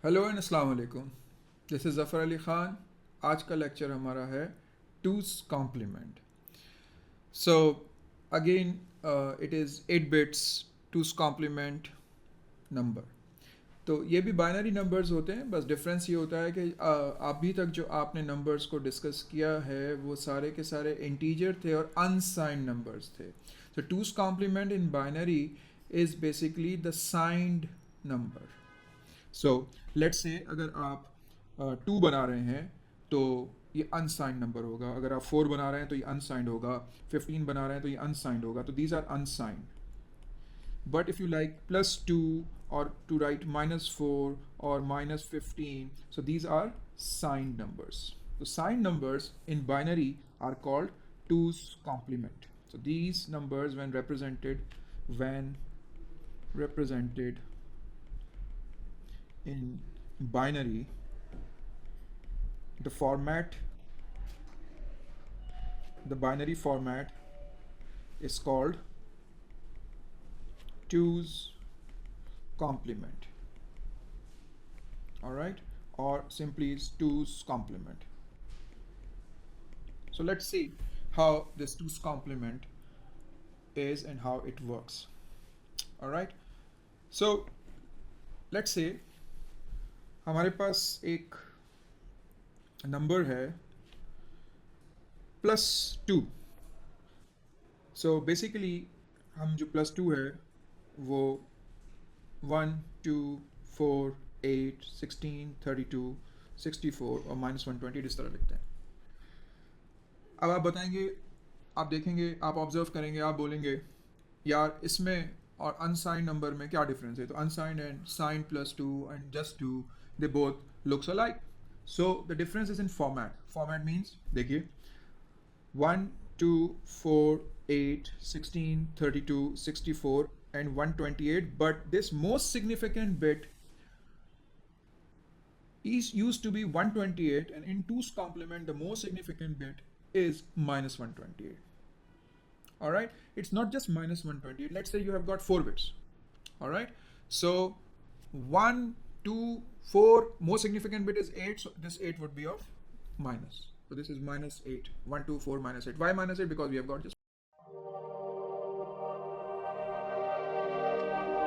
Hello and अस्सलाम वालेकुम। This is Zafar Ali Khan. आज का लेक्चर हमारा है two's complement. So again it is 8 bits two's complement number. तो ये भी बाइनरी नंबर्स होते हैं, बस डिफरेंस ये होता है कि अभी तक जो आपने नंबर्स को डिस्कस किया है वो सारे के सारे इंटीजर थे और अनसाइंड नंबर्स थे। तो two's complement in binary is basically the signed number. So let's say अगर आप 2 बना रहे हैं तो ये अनसाइंड नंबर होगा, अगर आप 4 बना रहे हैं तो ये अनसाइंड होगा, 15 बना रहे हैं तो ये अनसाइंड होगा, तो these are unsigned. But if you like +2 or to write -4 or -15, so these are signed numbers. So signed numbers in binary are called 2's complement. So these numbers when represented in binary, the format the binary format is called 2's complement, all right, or simply is 2's complement. So let's see how this 2's complement is and how it works. All right, so let's say हमारे पास एक number है +2. So basically हम जो +2 है वो 1, 2, 4, 8, 16, 32, 64 और -120 इस तरह लिखते हैं. अब आप बताएंगे, आप देखेंगे, आप ऑब्जर्व करेंगे, आप बोलेंगे यार इसमें और अनसाइंड नंबर में क्या डिफरेंस है. तो unsigned and signed +2 and just 2, they both looks alike. So the difference is in format means देखिए 1, 2, 4, 8, 16, 32, 64 and 128, but this most significant bit is used to be 128, and in 2's complement the most significant bit is -128. All right, it's not just -128. Let's say you have got 4 bits. All right, so 1, 2, 4, most significant bit is 8, so this 8 would be of minus. So this is -8. 1, 2, 4, -8. Why -8? Because we have got just